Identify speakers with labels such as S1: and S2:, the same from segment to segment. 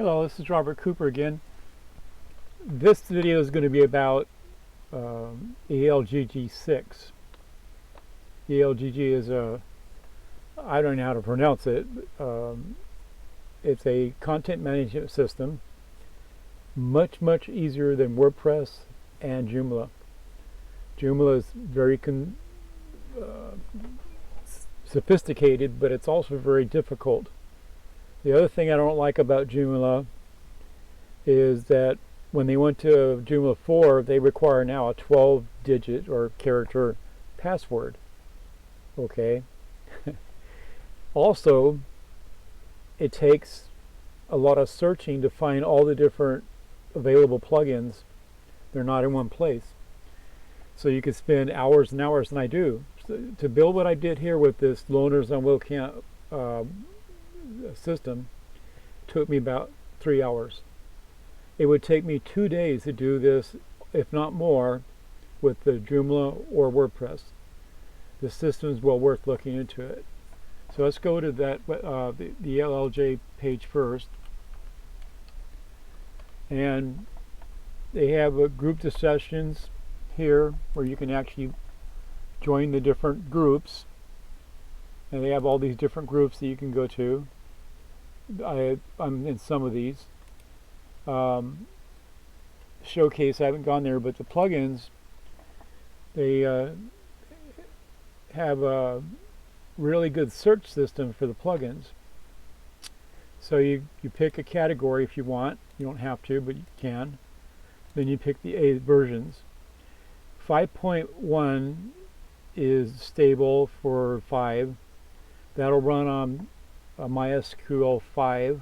S1: Hello, this is Robert Cooper again. This video is going to be about Elgg6. Elgg is I don't know how to pronounce it. It's a content management system, much easier than WordPress and Joomla. Joomla is very sophisticated, but it's also very difficult. The other thing I don't like about Joomla is that when they went to Joomla 4, they require now a 12-digit or character password. Okay. Also, it takes a lot of searching to find all the different available plugins. They're not in one place. So you could spend hours and hours, and I do. So to build what I did here with this Loners on WillCamp system, took me about 3 hours. It would take me 2 days to do this, if not more, with the Joomla or WordPress. The system is well worth looking into it. So let's go to that the LLJ page first, and they have group discussions here where you can actually join the different groups, and they have all these different groups that you can go to. I'm in some of these. Showcase, I haven't gone there, but the plugins, they have a really good search system for the plugins. So you pick a category if you want. You don't have to, but you can. Then you pick the A versions. 5.1 is stable for 5. That'll run on MySQL 5,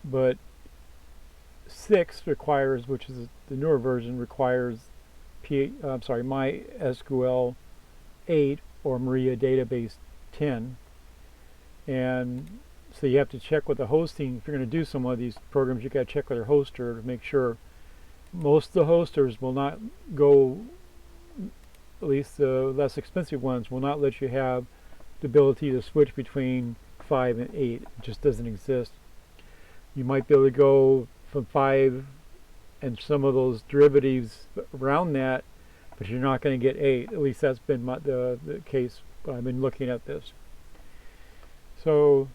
S1: but 6 requires, which is the newer version, requires MySQL 8 or Maria Database 10, and so you have to check with the hosting. If you're going to do some of these programs, you got to check with your hoster to make sure. Most of the hosters will not go, at least the less expensive ones, will not let you have the ability to switch between 5 and 8. It just doesn't exist. You might be able to go from 5 and some of those derivatives around that, but you're not going to get 8. At least that's been the case when I've been looking at this. So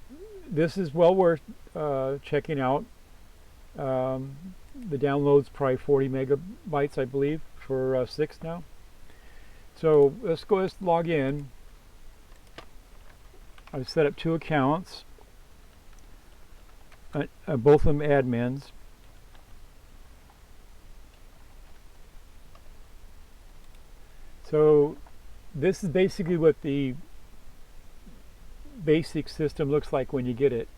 S1: this is well worth checking out. The download's probably 40 megabytes, I believe, for 6 now. So let's log in. I've set up 2 accounts, both of them admins. So this is basically what the basic system looks like when you get it.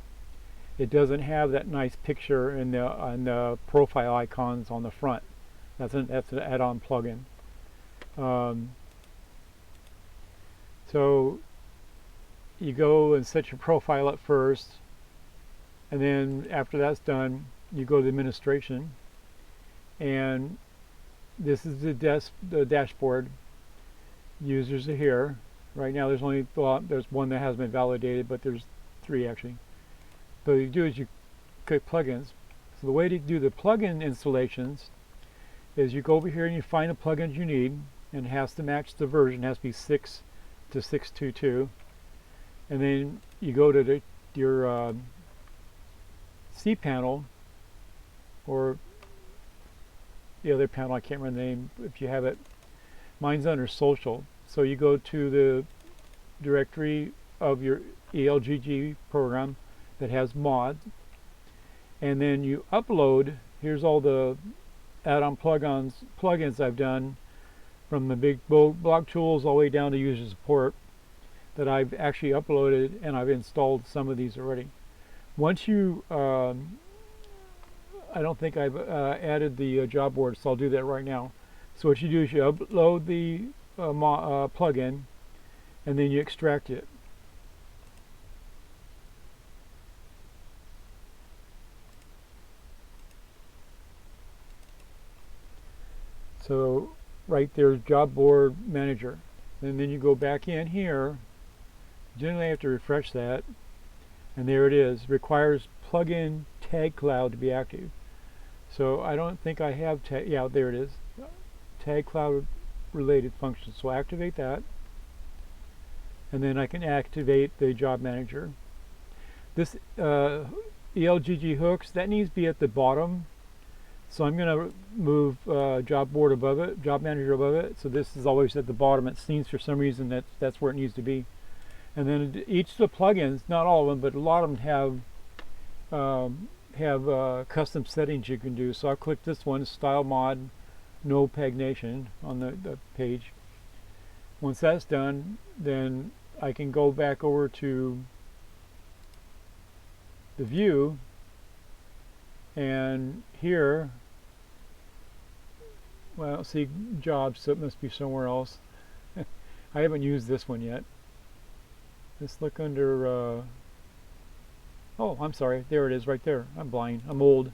S1: It doesn't have that nice picture on the profile icons on the front. That's an add-on plugin. So you go and set your profile up first, and then after that's done, you go to administration, and this is the dashboard. Users are here. Right now there's only, well, there's one that hasn't been validated, but there's 3 actually. So what you do is you click plugins. So the way to do the plugin installations is you go over here and you find the plugins you need, and it has to match the version. It has to be 6 to 622, and then you go to your cPanel, or the other panel, I can't remember the name if you have it. Mine's under social. So you go to the directory of your Elgg program that has mod, and then you upload. Here's all the add-on plugins I've done, from the big blog tools all the way down to user support, that I've actually uploaded, and I've installed some of these already. Once you, I don't think I've added the job board, so I'll do that right now. So what you do is you upload the plugin, and then you extract it. So right there's job board manager, and then you go back in here. Generally I have to refresh that, And there it is. Requires plugin tag cloud to be active. So I don't think I have tag. Yeah, there it is. Tag cloud related functions. So activate that. And then I can activate the job manager. This Elgg hooks, that needs to be at the bottom. So I'm going to move job board above it, job manager above it. So this is always at the bottom. It seems for some reason that's where it needs to be. And then each of the plugins, not all of them, but a lot of them have custom settings you can do. So I'll click this one, style mod, no pagination on the page. Once that's done, then I can go back over to the view, and here, well, see jobs, so it must be somewhere else. I haven't used this one yet. Let's look under oh, I'm sorry, there it is right there. I'm blind, I'm old.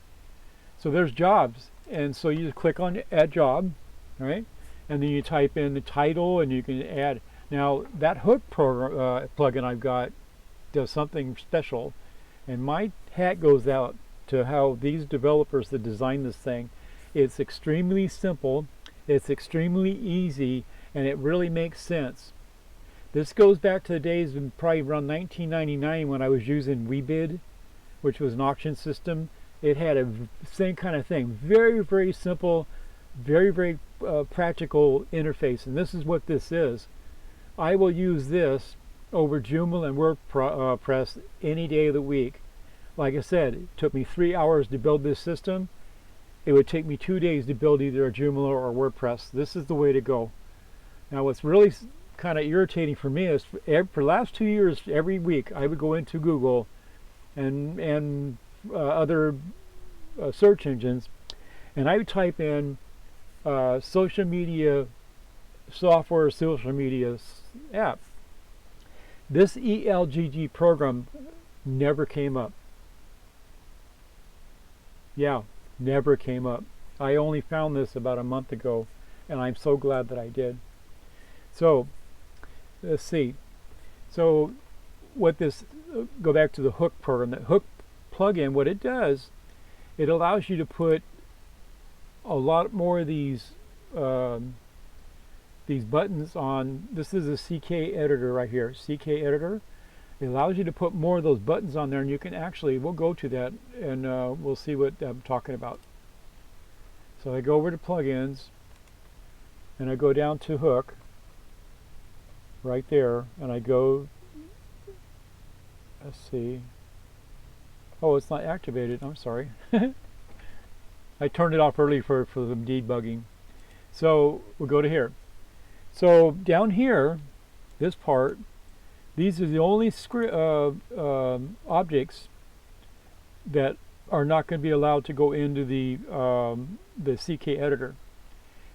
S1: So there's jobs, and so you just click on add job, right? And then you type in the title and you can add. Now that hook program plugin I've got does something special, and my hat goes out to how these developers that designed this thing. It's extremely simple, it's extremely easy, and it really makes sense. This goes back to the days in probably around 1999 when I was using WeBid, which was an auction system. It had a same kind of thing. Very, very simple, very, very practical interface. And this is what this is. I will use this over Joomla and WordPress any day of the week. Like I said, it took me 3 hours to build this system. It would take me 2 days to build either a Joomla or WordPress. This is the way to go. Now what's really kind of irritating for me is for the last 2 years, every week I would go into Google and other search engines, and I would type in social media software, social media app. This Elgg program never came up. Yeah, never came up. I only found this about a month ago, and I'm so glad that I did. So let's see. So what this, go back to the hook program. That hook plugin, what it does, it allows you to put a lot more of these buttons on. This is a CK editor right here, CK editor. It allows you to put more of those buttons on there, and you can actually, we'll go to that and we'll see what I'm talking about. So I go over to plugins and I go down to hook right there, and I go, let's see, oh, it's not activated, I'm sorry. I turned it off early for the debugging. So we'll go to here. So down here, this part, these are the only objects that are not going to be allowed to go into the CK editor.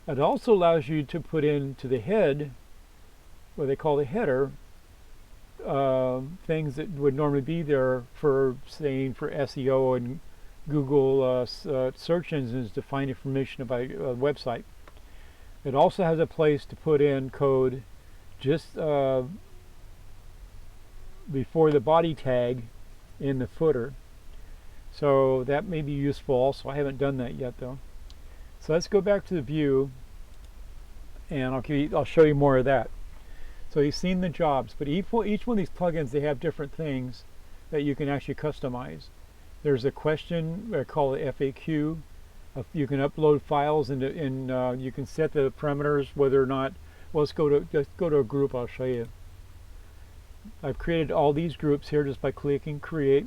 S1: It also allows you to put into the head, what they call the header, things that would normally be there for, saying, for SEO and Google search engines to find information about a website. It also has a place to put in code just before the body tag in the footer. So that may be useful also. I haven't done that yet though. So let's go back to the view, and I'll show you more of that. So you've seen the jobs, but each one of these plugins, they have different things that you can actually customize. There's a question, I call it FAQ. You can upload files and you can set the parameters whether or not. Well, let's go to a group. I'll show you. I've created all these groups here just by clicking create.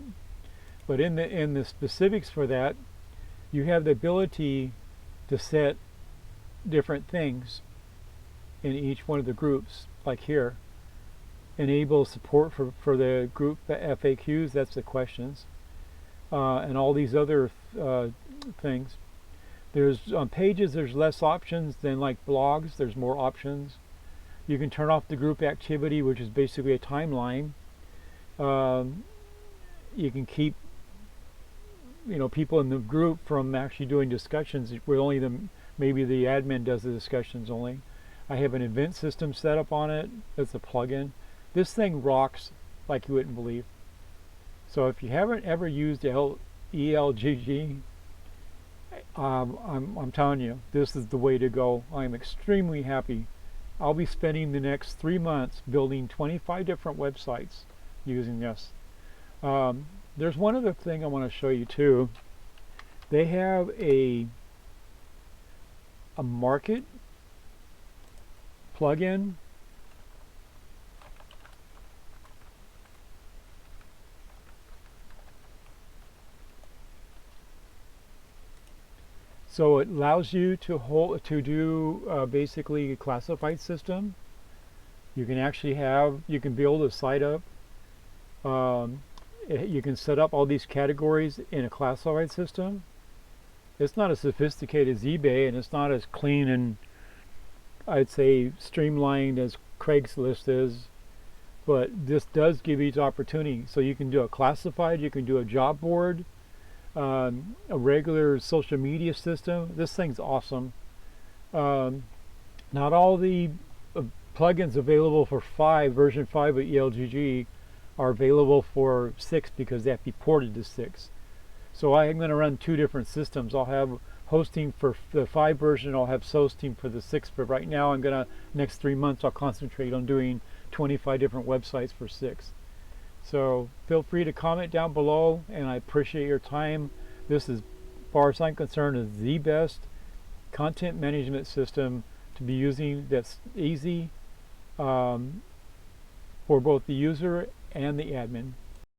S1: But in the specifics for that, you have the ability to set different things in each one of the groups. Like here, enable support for the group FAQs. That's the questions, and all these other things. There's on pages, there's less options than like blogs. There's more options. You can turn off the group activity, which is basically a timeline. You can keep, people in the group from actually doing discussions where only maybe the admin does the discussions only. I have an event system set up on it. It's a plugin. This thing rocks like you wouldn't believe. So if you haven't ever used ELGG, I'm telling you, this is the way to go. I'm extremely happy. I'll be spending the next 3 months building 25 different websites using this. There's one other thing I want to show you too. They have a market plugin. So it allows you to do basically a classified system. You can actually you can build a site up. You can set up all these categories in a classified system. It's not as sophisticated as eBay, and it's not as clean and, I'd say, streamlined as Craigslist is, but this does give you the opportunity. So you can do a classified, you can do a job board, a regular social media system. This thing's awesome. Not all the plugins available for version 5 of ELGG are available for 6 because they have to be ported to 6. So I'm going to run 2 different systems. I'll have hosting for the 5 version, I'll have hosting for the 6, but right now I'm going to, next 3 months, I'll concentrate on doing 25 different websites for 6. So feel free to comment down below, and I appreciate your time. This is, as far as I'm concerned, is the best content management system to be using that's easy for both the user and the admin.